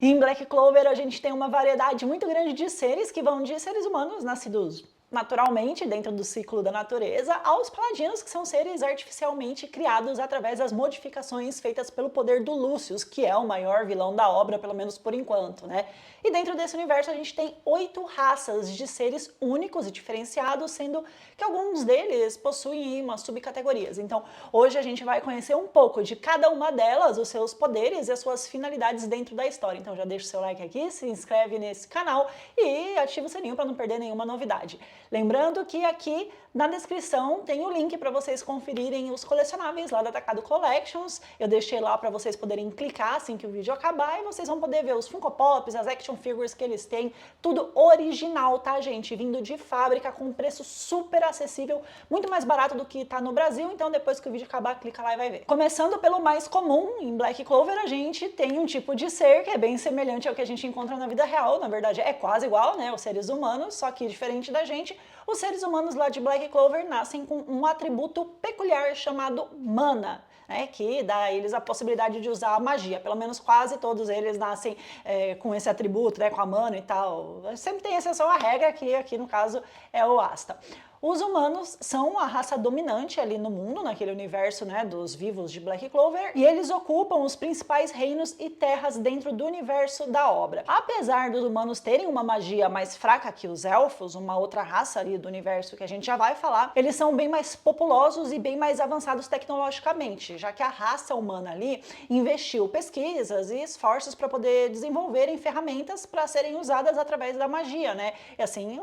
Em Black Clover a gente tem uma variedade muito grande de seres que vão de seres humanos nascidos naturalmente dentro do ciclo da natureza aos paladinos, que são seres artificialmente criados através das modificações feitas pelo poder do Lucius, que é o maior vilão da obra, pelo menos por enquanto, né? E dentro desse universo a gente tem 8 raças de seres únicos e diferenciados, sendo que alguns deles possuem umas subcategorias. Então hoje a gente vai conhecer um pouco de cada uma delas, os seus poderes e as suas finalidades dentro da história. Então já deixa o seu like aqui, se inscreve nesse canal e ativa o sininho para não perder nenhuma novidade. Lembrando que aqui na descrição tem o link para vocês conferirem os colecionáveis lá da Atacado Collections. Eu deixei lá para vocês poderem clicar assim que o vídeo acabar e vocês vão poder ver os Funko Pops, as action figures que eles têm, tudo original, tá, gente? Vindo de fábrica com um preço super acessível, muito mais barato do que tá no Brasil, então depois que o vídeo acabar, clica lá e vai ver. Começando pelo mais comum, em Black Clover a gente tem um tipo de ser que é bem semelhante ao que a gente encontra na vida real, na verdade é quase igual, né, os seres humanos, só que diferente da gente, os seres humanos lá de Black Clover nascem com um atributo peculiar chamado mana, né, que dá a eles a possibilidade de usar a magia. Pelo menos quase todos eles nascem com esse atributo, né, com a mana e tal. Sempre tem exceção à regra, que aqui no caso é o Asta. Os humanos são a raça dominante ali no mundo, naquele universo, né, dos vivos de Black Clover, e eles ocupam os principais reinos e terras dentro do universo da obra. Apesar dos humanos terem uma magia mais fraca que os elfos, uma outra raça ali do universo que a gente já vai falar, eles são bem mais populosos e bem mais avançados tecnologicamente, já que a raça humana ali investiu pesquisas e esforços para poder desenvolverem ferramentas para serem usadas através da magia, né, e assim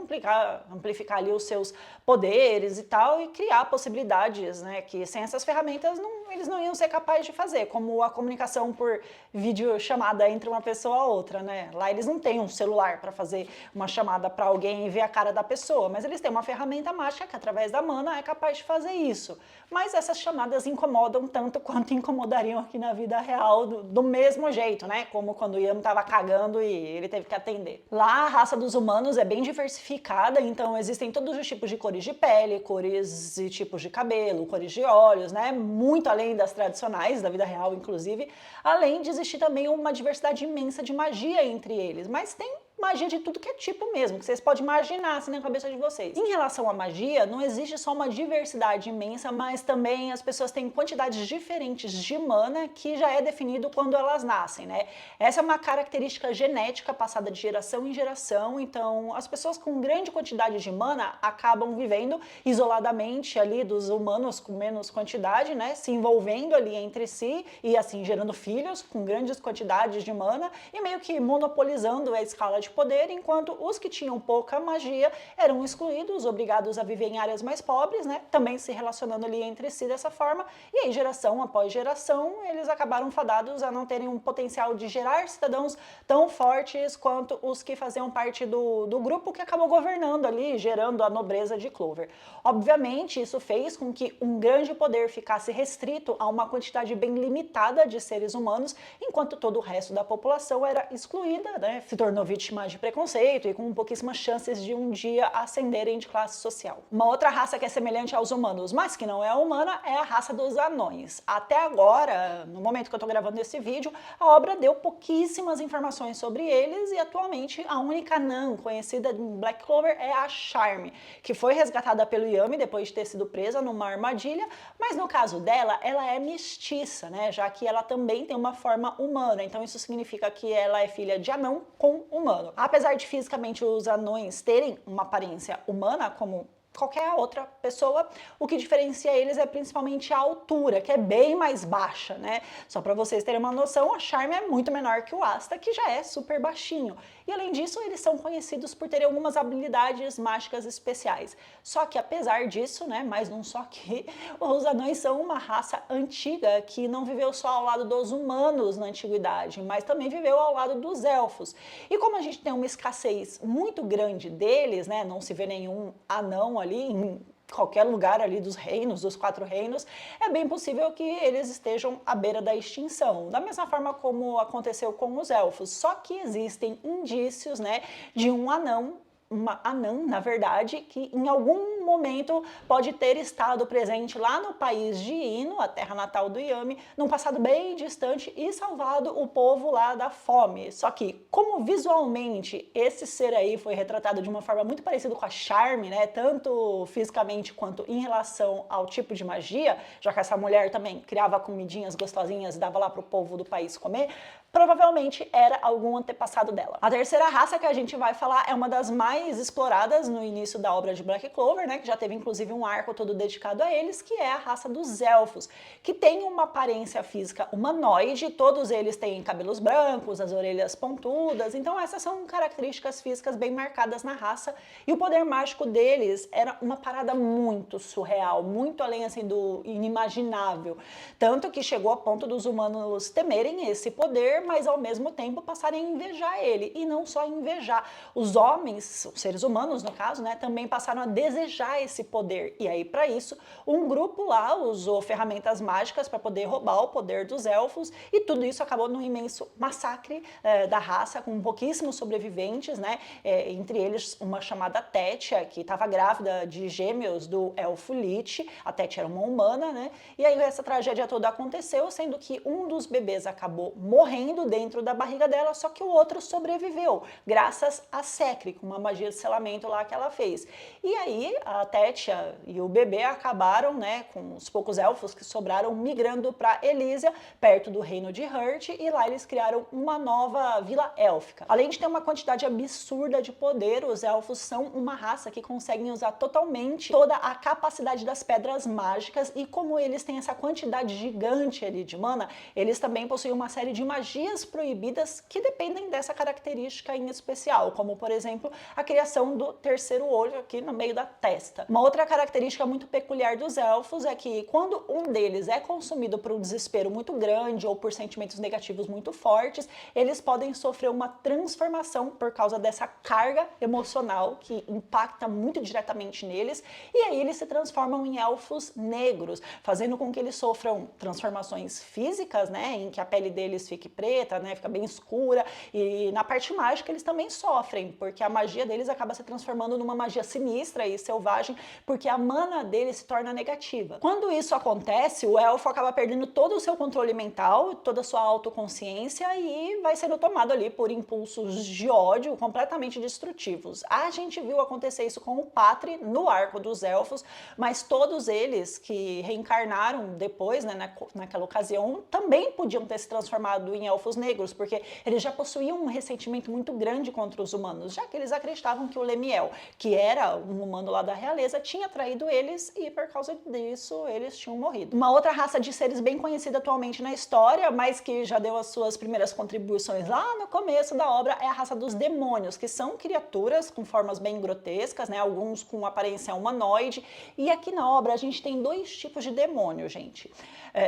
amplificar ali os seus poderes e tal, e criar possibilidades, né, que sem essas ferramentas eles não iam ser capazes de fazer, como a comunicação por videochamada entre uma pessoa a outra, né? Lá eles não têm um celular para fazer uma chamada para alguém e ver a cara da pessoa, mas eles têm uma ferramenta mágica que através da mana é capaz de fazer isso. Mas essas chamadas incomodam tanto quanto incomodariam aqui na vida real, do mesmo jeito, né? Como quando o Yami tava cagando e ele teve que atender. Lá a raça dos humanos é bem diversificada, então existem todos os tipos de cores de pele, cores e tipos de cabelo, cores de olhos, né? Muito além das tradicionais da vida real, inclusive, além de existir também uma diversidade imensa de magia entre eles, mas tem magia de tudo que é tipo mesmo, que vocês podem imaginar assim na cabeça de vocês. Em relação à magia, não existe só uma diversidade imensa, mas também as pessoas têm quantidades diferentes de mana que já é definido quando elas nascem, né? Essa é uma característica genética passada de geração em geração, então as pessoas com grande quantidade de mana acabam vivendo isoladamente ali dos humanos com menos quantidade, né? Se envolvendo ali entre si e assim gerando filhos com grandes quantidades de mana e meio que monopolizando a escala de poder, enquanto os que tinham pouca magia eram excluídos, obrigados a viver em áreas mais pobres, né? Também se relacionando ali entre si dessa forma, e aí geração após geração eles acabaram fadados a não terem um potencial de gerar cidadãos tão fortes quanto os que faziam parte do grupo que acabou governando ali, gerando a nobreza de Clover. Obviamente isso fez com que um grande poder ficasse restrito a uma quantidade bem limitada de seres humanos, enquanto todo o resto da população era excluída, né? Se tornou vítima de preconceito e com pouquíssimas chances de um dia ascenderem de classe social. Uma outra raça que é semelhante aos humanos, mas que não é humana, é a raça dos anões. Até agora, no momento que eu tô gravando esse vídeo, a obra deu pouquíssimas informações sobre eles e atualmente a única anã conhecida em Black Clover é a Charme, que foi resgatada pelo Yami depois de ter sido presa numa armadilha, mas no caso dela, ela é mestiça, né, já que ela também tem uma forma humana, então isso significa que ela é filha de anão com humano. Apesar de fisicamente os anões terem uma aparência humana, como qualquer outra pessoa, o que diferencia eles é principalmente a altura, que é bem mais baixa, né? Só para vocês terem uma noção, a Charme é muito menor que o Asta, que já é super baixinho. E além disso, eles são conhecidos por terem algumas habilidades mágicas especiais. Só que apesar disso, né, mais um só que, os anões são uma raça antiga que não viveu só ao lado dos humanos na antiguidade, mas também viveu ao lado dos elfos. E como a gente tem uma escassez muito grande deles, né, não se vê nenhum anão ali em qualquer lugar ali dos reinos, dos 4 reinos, é bem possível que eles estejam à beira da extinção, da mesma forma como aconteceu com os elfos, só que existem indícios, né, de um anão, uma anã, na verdade, que em algum momento pode ter estado presente lá no país de Ino, a terra natal do Yami, num passado bem distante e salvado o povo lá da fome. Só que, como visualmente esse ser aí foi retratado de uma forma muito parecida com a Charme, né, tanto fisicamente quanto em relação ao tipo de magia, já que essa mulher também criava comidinhas gostosinhas e dava lá pro povo do país comer, provavelmente era algum antepassado dela. A terceira raça que a gente vai falar é uma das mais exploradas no início da obra de Black Clover, né, que já teve inclusive um arco todo dedicado a eles, que é a raça dos elfos, que tem uma aparência física humanoide, todos eles têm cabelos brancos, as orelhas pontudas, então essas são características físicas bem marcadas na raça, e o poder mágico deles era uma parada muito surreal, muito além assim do inimaginável, tanto que chegou a ponto dos humanos temerem esse poder, mas ao mesmo tempo passarem a invejar ele, e não só invejar, os homens, os seres humanos no caso, né, também passaram a desejar esse poder, e aí para isso um grupo lá usou ferramentas mágicas para poder roubar o poder dos elfos, e tudo isso acabou num imenso massacre da raça, com pouquíssimos sobreviventes, né, entre eles uma chamada Tétia, que estava grávida de gêmeos do elfo Lich. A Tétia era uma humana, né, e aí essa tragédia toda aconteceu, sendo que um dos bebês acabou morrendo dentro da barriga dela, só que o outro sobreviveu, graças a Secre, com uma magia de selamento lá que ela fez. E aí a Tétia e o bebê acabaram, né, com os poucos elfos que sobraram, migrando para Elysia, perto do reino de Hurt, e lá eles criaram uma nova vila élfica. Além de ter uma quantidade absurda de poder, os elfos são uma raça que conseguem usar totalmente toda a capacidade das pedras mágicas, e como eles têm essa quantidade gigante ali de mana, eles também possuem uma série de magias proibidas que dependem dessa característica em especial, como por exemplo a criação do terceiro olho aqui no meio da testa. Uma outra característica muito peculiar dos elfos é que quando um deles é consumido por um desespero muito grande ou por sentimentos negativos muito fortes, eles podem sofrer uma transformação por causa dessa carga emocional que impacta muito diretamente neles, e aí eles se transformam em elfos negros, fazendo com que eles sofram transformações físicas, né, em que a pele deles fique preta, né, fica bem escura, e na parte mágica eles também sofrem, porque a magia deles acaba se transformando numa magia sinistra e selvagem, porque a mana deles se torna negativa. Quando isso acontece, o elfo acaba perdendo todo o seu controle mental, toda a sua autoconsciência, e vai sendo tomado ali por impulsos de ódio completamente destrutivos. A gente viu acontecer isso com o Patri no arco dos elfos, mas todos eles que reencarnaram depois, né, naquela ocasião, também podiam ter se transformado em elfos negros, porque eles já possuíam um ressentimento muito grande contra os humanos, já que eles acreditavam que o Lemiel, que era um humano lá da realeza, tinha traído eles, e por causa disso eles tinham morrido. Uma outra raça de seres bem conhecida atualmente na história, mas que já deu as suas primeiras contribuições lá no começo da obra, é a raça dos demônios, que são criaturas com formas bem grotescas, né, alguns com aparência humanoide, e aqui na obra a gente tem dois tipos de demônio, gente.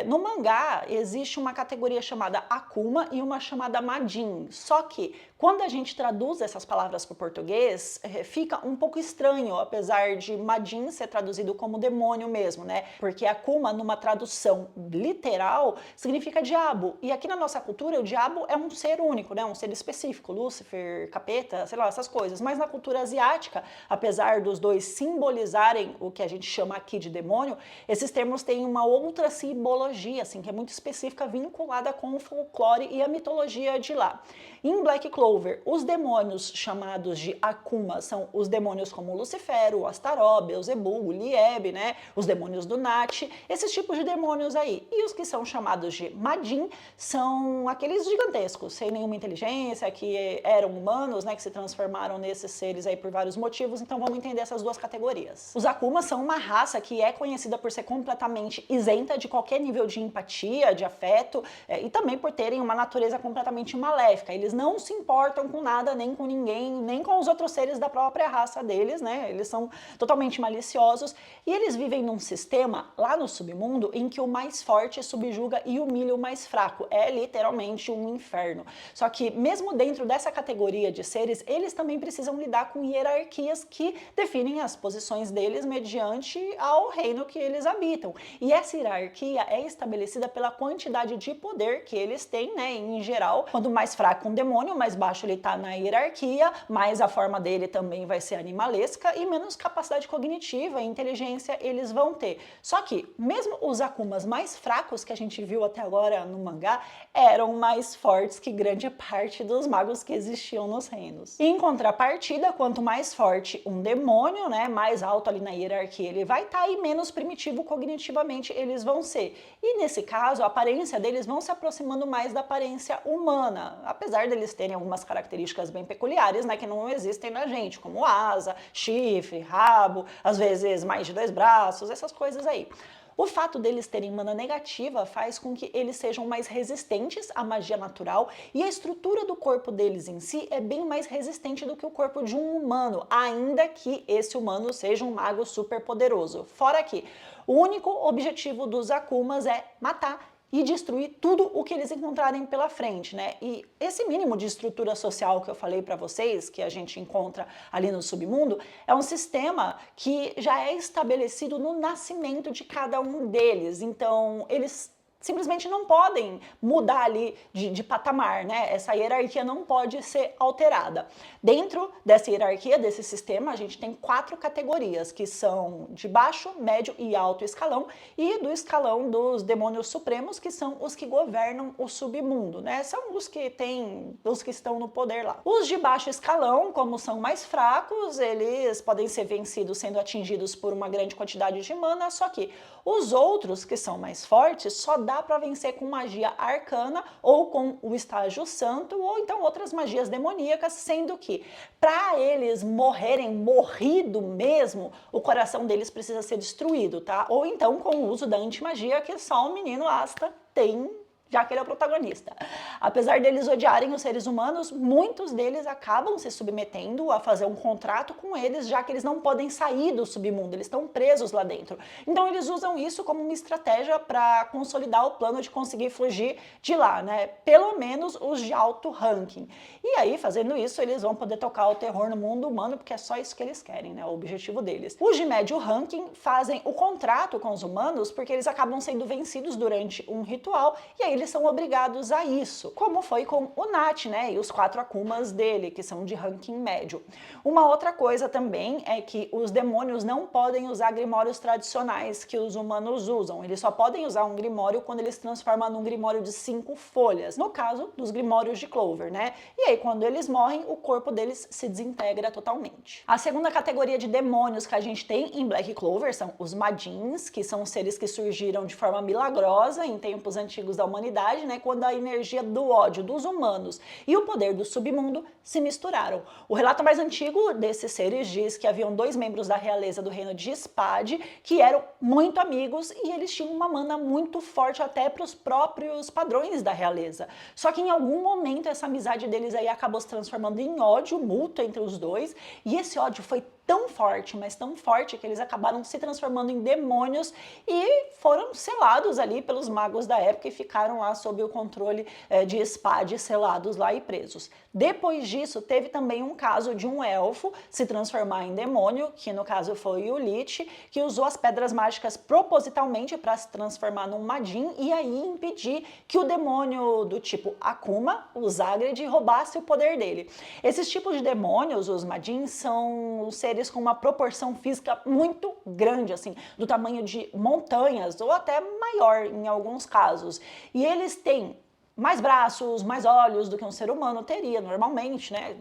No mangá existe uma categoria chamada Akuma e uma chamada Majin, só que quando a gente traduz essas palavras para o português, fica um pouco estranho, apesar de Majin ser traduzido como demônio mesmo, né? Porque Akuma, numa tradução literal, significa diabo. E aqui na nossa cultura, o diabo é um ser único, né? Um ser específico, Lúcifer, capeta, sei lá, essas coisas. Mas na cultura asiática, apesar dos dois simbolizarem o que a gente chama aqui de demônio, esses termos têm uma outra simbologia, assim, que é muito específica, vinculada com o folclore e a mitologia de lá. Em Black Clover, os demônios chamados de Akuma são os demônios como Lucifer, o Astaroth, Beelzebub, o Lieb, né? Os demônios do Nat, esses tipos de demônios aí. E os que são chamados de Majin são aqueles gigantescos, sem nenhuma inteligência, que eram humanos, né? Que se transformaram nesses seres aí por vários motivos, então vamos entender essas duas categorias. Os Akuma são uma raça que é conhecida por ser completamente isenta de qualquer nível de empatia, de afeto, e também por terem uma natureza completamente maléfica. Eles não se importam com nada, nem com ninguém, nem com os outros seres da própria raça deles, né? Eles são totalmente maliciosos, e eles vivem num sistema lá no submundo em que o mais forte subjuga e humilha o mais fraco. É literalmente um inferno. Só que mesmo dentro dessa categoria de seres, eles também precisam lidar com hierarquias que definem as posições deles mediante ao reino que eles habitam. E essa hierarquia é estabelecida pela quantidade de poder que eles têm, né? Em geral, quando mais fraco um demônio, mais baixo ele está na hierarquia, mais a forma dele também vai ser animalesca e menos capacidade capacidade cognitiva e inteligência eles vão ter. Só que, mesmo os Akumas mais fracos que a gente viu até agora no mangá, eram mais fortes que grande parte dos magos que existiam nos reinos. Em contrapartida, quanto mais forte um demônio, né, mais alto ali na hierarquia ele vai estar, e menos primitivo cognitivamente eles vão ser. E nesse caso, a aparência deles vão se aproximando mais da aparência humana, apesar deles terem algumas características bem peculiares, né, que não existem na gente, como asa, chifre, rabo, às vezes mais de 2 braços, essas coisas aí. O fato deles terem mana negativa faz com que eles sejam mais resistentes à magia natural, e a estrutura do corpo deles em si é bem mais resistente do que o corpo de um humano, ainda que esse humano seja um mago super poderoso. Fora que o único objetivo dos Akumas é matar e destruir tudo o que eles encontrarem pela frente, né? E esse mínimo de estrutura social que eu falei para vocês, que a gente encontra ali no submundo, é um sistema que já é estabelecido no nascimento de cada um deles. Então, eles simplesmente não podem mudar ali de patamar, né? Essa hierarquia não pode ser alterada. Dentro dessa hierarquia, desse sistema, a gente tem 4 categorias, que são de baixo, médio e alto escalão, e do escalão dos demônios supremos, que são os que governam o submundo, né? São os que estão no poder lá. Os de baixo escalão, como são mais fracos, eles podem ser vencidos sendo atingidos por uma grande quantidade de mana, só que os outros, que são mais fortes, só dá para vencer com magia arcana ou com o estágio santo, ou então outras magias demoníacas, sendo que para eles morrerem morrido mesmo, o coração deles precisa ser destruído, tá? Ou então com o uso da antimagia, que só o menino Asta tem, já que ele é o protagonista. Apesar deles odiarem os seres humanos, muitos deles acabam se submetendo a fazer um contrato com eles, já que eles não podem sair do submundo, eles estão presos lá dentro. Então eles usam isso como uma estratégia para consolidar o plano de conseguir fugir de lá, né? Pelo menos os de alto ranking. E aí, fazendo isso, eles vão poder tocar o terror no mundo humano, porque é só isso que eles querem, né? O objetivo deles. Os de médio ranking fazem o contrato com os humanos porque eles acabam sendo vencidos durante um ritual, e aí eles são obrigados a isso, como foi com o Nat, né, e os 4 Akumas dele, que são de ranking médio. Uma outra coisa também é que os demônios não podem usar grimórios tradicionais que os humanos usam, eles só podem usar um grimório quando eles se transformam num grimório de 5 folhas, no caso dos grimórios de Clover, né, e aí quando eles morrem, o corpo deles se desintegra totalmente. A segunda categoria de demônios que a gente tem em Black Clover são os Madins, que são seres que surgiram de forma milagrosa em tempos antigos da humanidade, né, quando a energia do ódio dos humanos e o poder do submundo se misturaram. O relato mais antigo desses seres diz que haviam 2 membros da realeza do reino de Spade que eram muito amigos e eles tinham uma mana muito forte até para os próprios padrões da realeza. Só que em algum momento essa amizade deles aí acabou se transformando em ódio mútuo entre os dois, e esse ódio foi tão forte, mas tão forte, que eles acabaram se transformando em demônios e foram selados ali pelos magos da época e ficaram lá sob o controle de Spade, selados lá e presos. Depois disso, teve também um caso de um elfo se transformar em demônio, que no caso foi o Lich, que usou as pedras mágicas propositalmente para se transformar num Madin e aí impedir que o demônio do tipo Akuma, o Zagred, roubasse o poder dele. Esses tipos de demônios, os Madins, são seres com uma proporção física muito grande, assim, do tamanho de montanhas ou até maior em alguns casos. E eles têm mais braços, mais olhos do que um ser humano teria normalmente, né?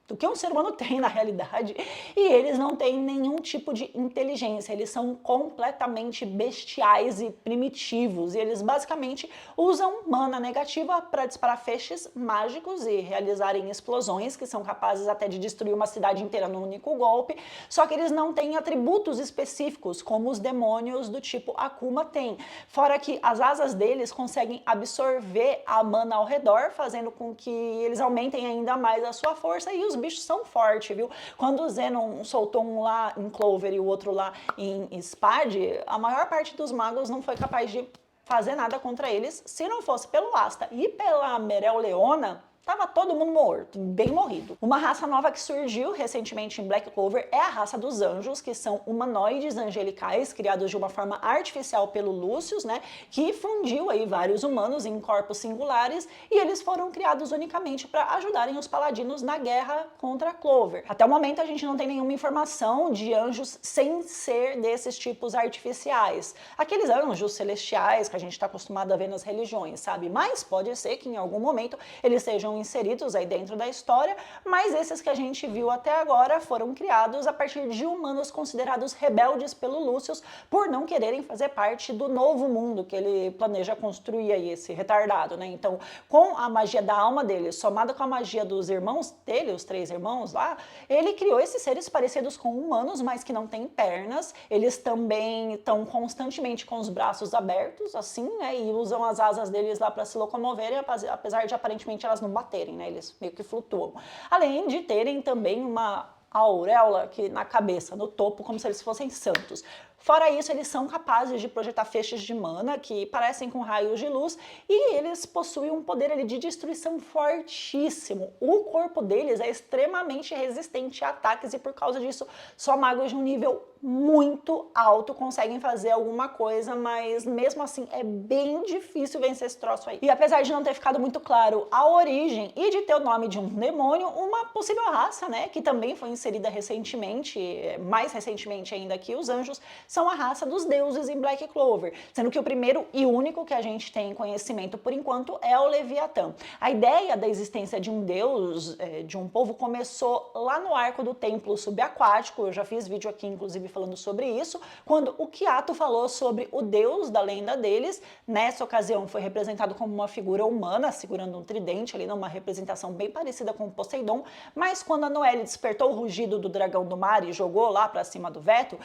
Do que um ser humano tem na realidade, e eles não têm nenhum tipo de inteligência, eles são completamente bestiais e primitivos, e eles basicamente usam mana negativa para disparar feixes mágicos e realizarem explosões que são capazes até de destruir uma cidade inteira num único golpe, só que eles não têm atributos específicos como os demônios do tipo Akuma têm, fora que as asas deles conseguem absorver a mana ao redor, fazendo com que eles aumentem ainda mais a sua força, e os bichos são fortes, viu? Quando o Zenon soltou um lá em Clover e o outro lá em Spade, a maior parte dos magos não foi capaz de fazer nada contra eles, se não fosse pelo Asta e pela Mereoleona, Tava todo mundo morto, bem morrido. Uma raça nova que surgiu recentemente em Black Clover é a raça dos anjos, que são humanoides angelicais criados de uma forma artificial pelo Lucius, né, que fundiu aí vários humanos em corpos singulares, e eles foram criados unicamente para ajudarem os paladinos na guerra contra Clover. Até o momento a gente não tem nenhuma informação de anjos sem ser desses tipos artificiais. Aqueles anjos celestiais que a gente está acostumado a ver nas religiões, sabe? Mas pode ser que em algum momento eles sejam inseridos aí dentro da história, mas esses que a gente viu até agora foram criados a partir de humanos considerados rebeldes pelo Lucius por não quererem fazer parte do novo mundo que ele planeja construir aí, esse retardado, né? Então, com a magia da alma dele, somada com a magia dos irmãos dele, os 3 irmãos lá, ele criou esses seres parecidos com humanos, mas que não têm pernas. Eles também estão constantemente com os braços abertos, assim, né? E usam as asas deles lá para se locomoverem, apesar de aparentemente elas não baterem, né? Eles meio que flutuam. Além de terem também uma auréola aqui na cabeça, no topo, como se eles fossem santos. Fora isso, eles são capazes de projetar feixes de mana que parecem com raios de luz, e eles possuem um poder ali de destruição fortíssimo. O corpo deles é extremamente resistente a ataques e por causa disso só magos de um nível muito alto conseguem fazer alguma coisa, mas mesmo assim é bem difícil vencer esse troço aí. E apesar de não ter ficado muito claro a origem e de ter o nome de um demônio, uma possível raça, né, que também foi inserida recentemente, mais recentemente ainda que os anjos, são a raça dos deuses em Black Clover, sendo que o primeiro e único que a gente tem conhecimento por enquanto é o Leviatã. A ideia da existência de um deus, de um povo, começou lá no arco do templo subaquático. Eu já fiz vídeo aqui inclusive falando sobre isso, quando o Kiato falou sobre o deus da lenda deles. Nessa ocasião foi representado como uma figura humana segurando um tridente ali, numa representação bem parecida com o Poseidon, mas quando a Noelle despertou o rugido do dragão do mar e jogou lá para cima do veto,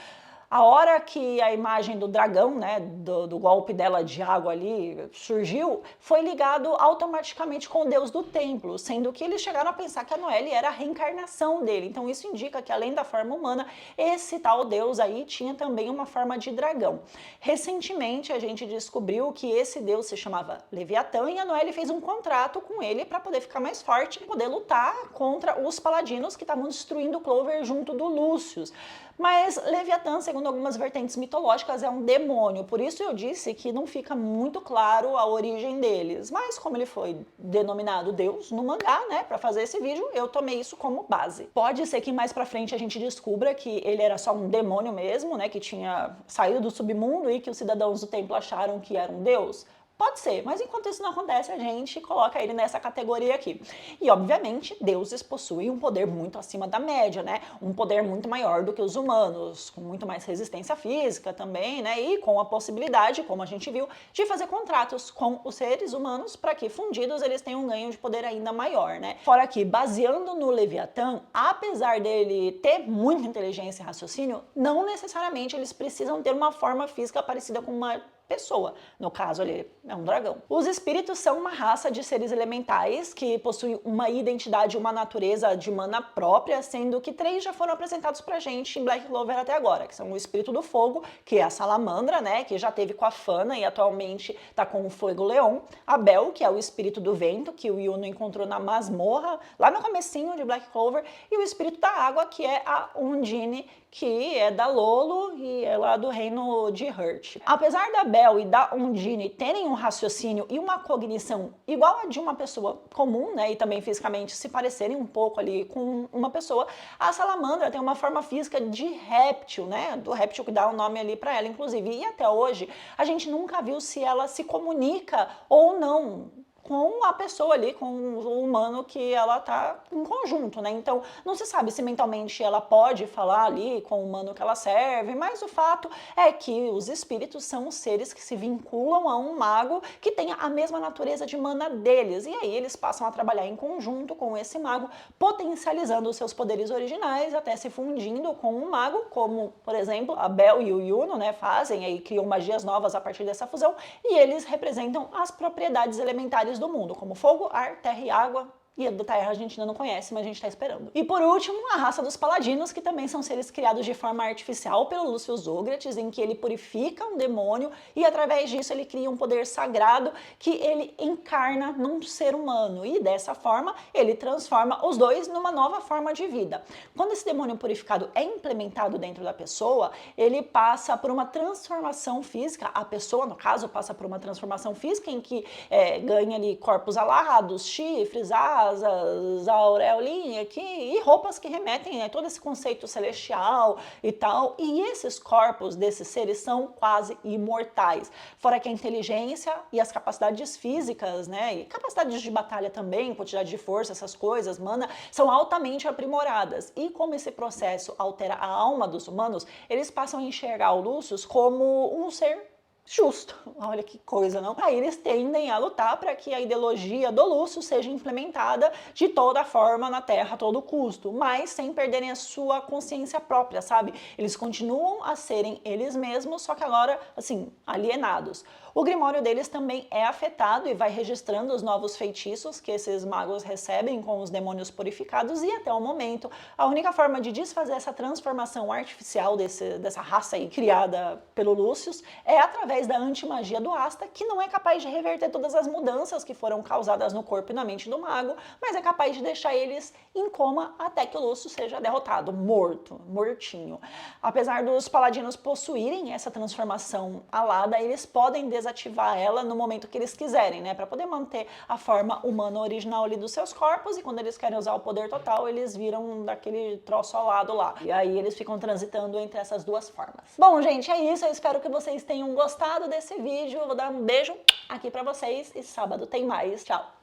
a hora que a imagem do dragão, né, do golpe dela de água ali surgiu, foi ligado automaticamente com o deus do templo, sendo que eles chegaram a pensar que a Noelle era a reencarnação dele. Então isso indica que além da forma humana, esse tal deus aí tinha também uma forma de dragão. Recentemente a gente descobriu que esse deus se chamava Leviatã e a Noelle fez um contrato com ele para poder ficar mais forte e poder lutar contra os paladinos que estavam destruindo Clover junto do Lucius. Mas Leviatã, segundo algumas vertentes mitológicas, é um demônio, por isso eu disse que não fica muito claro a origem deles. Mas como ele foi denominado Deus no mangá, né, para fazer esse vídeo, eu tomei isso como base. Pode ser que mais pra frente a gente descubra que ele era só um demônio mesmo, né, que tinha saído do submundo e que os cidadãos do templo acharam que era um deus. Pode ser, mas enquanto isso não acontece, a gente coloca ele nessa categoria aqui. E, obviamente, deuses possuem um poder muito acima da média, né? Um poder muito maior do que os humanos, com muito mais resistência física também, né? E com a possibilidade, como a gente viu, de fazer contratos com os seres humanos para que, fundidos, eles tenham um ganho de poder ainda maior, né? Fora que, baseando no Leviatã, apesar dele ter muita inteligência e raciocínio, não necessariamente eles precisam ter uma forma física parecida com uma pessoa. No caso, ele é um dragão. Os espíritos são uma raça de seres elementais que possuem uma identidade e uma natureza de mana própria, sendo que 3 já foram apresentados pra gente em Black Clover até agora, que são o espírito do fogo, que é a Salamandra, né, que já teve com a Fana e atualmente tá com o Fuego Leão, a Bel, que é o espírito do vento, que o Yuno encontrou na masmorra, lá no comecinho de Black Clover, e o espírito da água, que é a Undine, que é da Lolo e é lá do reino de Hurt. Apesar da Bel e da Undine terem um raciocínio e uma cognição igual a de uma pessoa comum, né, e também fisicamente se parecerem um pouco ali com uma pessoa, a Salamandra tem uma forma física de réptil, né, do réptil que dá o nome ali para ela, inclusive. E até hoje a gente nunca viu se ela se comunica ou não com a pessoa ali, com o humano que ela tá em conjunto, né? Então, não se sabe se mentalmente ela pode falar ali com o humano que ela serve, mas o fato é que os espíritos são os seres que se vinculam a um mago que tenha a mesma natureza de mana deles, e aí eles passam a trabalhar em conjunto com esse mago, potencializando os seus poderes originais, até se fundindo com um mago, como, por exemplo, a Bel e o Yuno, né, fazem, aí criam magias novas a partir dessa fusão, e eles representam as propriedades elementares do mundo, como fogo, ar, terra e água, E a da Terra a gente ainda não conhece, mas a gente tá esperando. E por último, a raça dos Paladinos, que também são seres criados de forma artificial pelo Lúcio Sócrates, em que ele purifica um demônio e através disso ele cria um poder sagrado que ele encarna num ser humano. E dessa forma, ele transforma os dois numa nova forma de vida. Quando esse demônio purificado é implementado dentro da pessoa, ele passa por uma transformação física, a pessoa, no caso, passa por uma transformação física em que ganha ali corpos alados, chifres, asas, aureolinha aqui, e roupas que remetem a todo esse conceito celestial e tal. E esses corpos desses seres são quase imortais. Fora que a inteligência e as capacidades físicas, né, e capacidades de batalha também, quantidade de força, essas coisas, mana, são altamente aprimoradas. E como esse processo altera a alma dos humanos, eles passam a enxergar o Lúcio como um ser justo. Olha que coisa, não? Aí eles tendem a lutar para que a ideologia do Lúcio seja implementada de toda forma na Terra a todo custo, mas sem perderem a sua consciência própria, sabe? Eles continuam a serem eles mesmos, só que agora, assim, alienados. O grimório deles também é afetado e vai registrando os novos feitiços que esses magos recebem com os demônios purificados, e até o momento a única forma de desfazer essa transformação artificial dessa raça aí criada pelo Lúcio é através da antimagia do Asta, que não é capaz de reverter todas as mudanças que foram causadas no corpo e na mente do mago, mas é capaz de deixar eles em coma até que o Lúcio seja derrotado, mortinho. Apesar dos paladinos possuírem essa transformação alada, eles podem desativar ela no momento que eles quiserem, né, para poder manter a forma humana original ali dos seus corpos, e quando eles querem usar o poder total, eles viram daquele troço alado lá. E aí eles ficam transitando entre essas duas formas. Bom, gente, é isso. Eu espero que vocês tenham gostado desse vídeo. Eu vou dar um beijo aqui pra vocês e sábado tem mais. Tchau!